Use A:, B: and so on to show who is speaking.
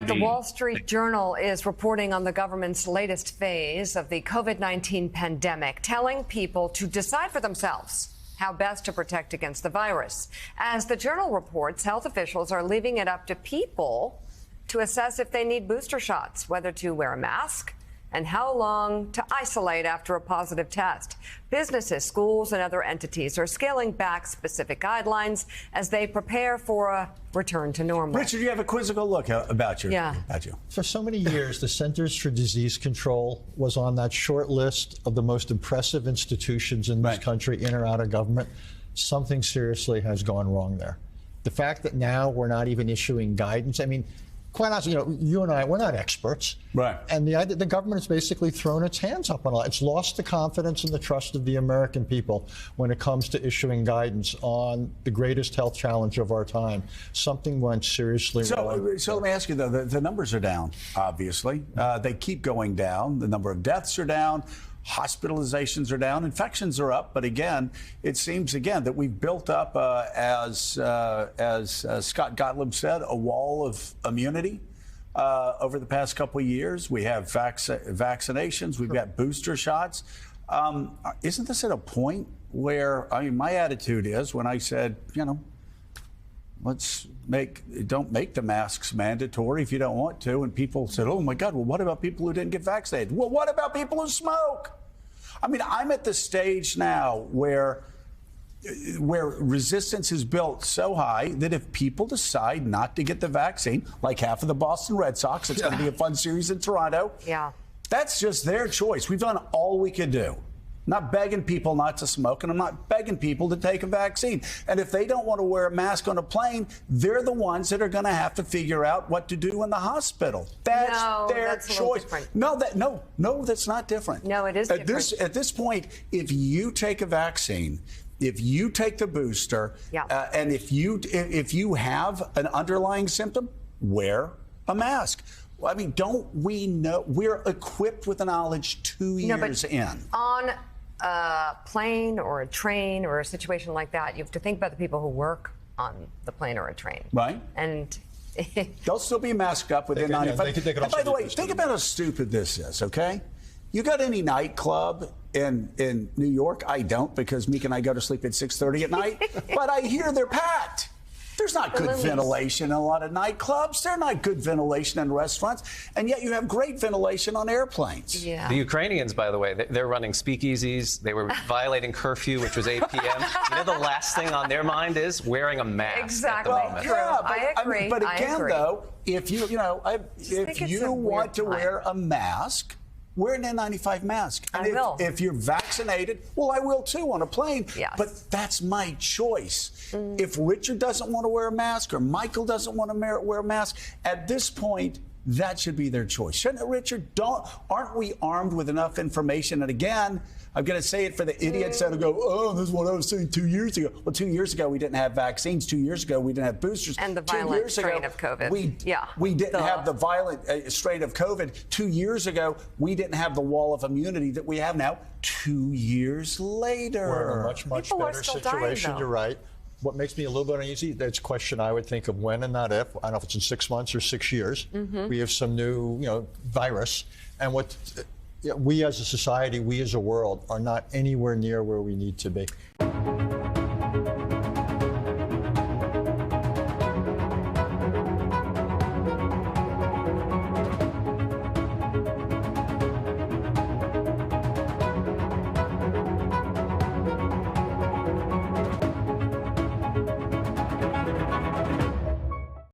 A: The Wall Street Journal is reporting on the government's latest phase of the COVID-19 pandemic, telling people to decide for themselves how best to protect against the virus. As the Journal reports, health officials are leaving it up to people to assess if they need booster shots, whether to wear a mask, and how long to isolate after a positive test. Businesses, schools, and other entities are scaling back specific guidelines as they prepare for a return to normal.
B: Richard, you have a quizzical look about you.
C: For so many years, the Centers for Disease Control was on that short list of the most impressive institutions in this country, in or out of government. Something seriously has gone wrong there. The fact that now we're not even issuing guidance, I mean, quite honestly, you and I, we're not experts.
B: Right.
C: And the government has basically thrown its hands up on a lot. It's lost the confidence and the trust of the American people when it comes to issuing guidance on the greatest health challenge of our time. Something went seriously wrong.
B: So let me ask you, though, the numbers are down, obviously. They keep going down. The number of deaths are down. Hospitalizations are down, infections are up, but again, it seems that we've built up, as Scott Gottlieb said, a wall of immunity over the past couple of years. We have vaccinations, we've got booster shots. Isn't this at a point where, I mean, my attitude is when I said, don't make the masks mandatory if you don't want to. And people said, oh my God, well, what about people who didn't get vaccinated? Well, what about people who smoke? I mean, I'm at the stage now where resistance is built so high that if people decide not to get the vaccine, like half of the Boston Red Sox, it's going to be a fun series in Toronto.
A: Yeah.
B: That's just their choice. We've done all we could do. Not begging people not to smoke, and I'm not begging people to take a vaccine. And if they don't want to wear a mask on a plane, they're the ones that are going to have to figure out what to do in the hospital. That's their choice. No, that's not different.
A: No, it is different.
B: At this point, if you take a vaccine, if you take the booster, and if you have an underlying symptom, wear a mask. I mean, don't we know we're equipped with the knowledge 2 years in?
A: On a plane or a train or a situation like that, you have to think about the people who work on the plane or a train.
B: Right.
A: And
B: they'll still be masked up within 95. And by the way, think about how stupid this is, okay? You got any nightclub in New York? I don't, because Meek and I go to sleep at 6:30 at night. But I hear they're packed. There's not good ventilation in a lot of nightclubs. There's not good ventilation in restaurants. And yet you have great ventilation on airplanes.
A: Yeah.
D: The Ukrainians, by the way, they're running speakeasies. They were violating curfew, which was 8 p.m. You know, the last thing on their mind is wearing a mask.
A: Exactly.
D: At the moment.
B: Yeah, but,
A: I agree.
B: But again, though, if you want to wear a mask, wear an N95 mask. And if you're vaccinated, well, I will too on a plane.
A: Yes.
B: But that's my choice. If Richard doesn't want to wear a mask or Michael doesn't want to wear a mask, at this point, that should be their choice. Shouldn't it, Richard? Aren't we armed with enough information? And again, I'm going to say it for the idiots that'll go, oh, this is what I was saying 2 years ago. Well, 2 years ago, we didn't have vaccines. 2 years ago, we didn't have boosters.
A: And the violent strain of COVID.
B: We didn't have the violent strain of COVID. 2 years ago, we didn't have the wall of immunity that we have now. 2 years later.
C: We're in a much, much better situation. You're right. What makes me a little bit uneasy, that's a question I would think of when and not if. I don't know if it's in 6 months or 6 years. We have some new, virus. And we as a society, we as a world are not anywhere near where we need to be.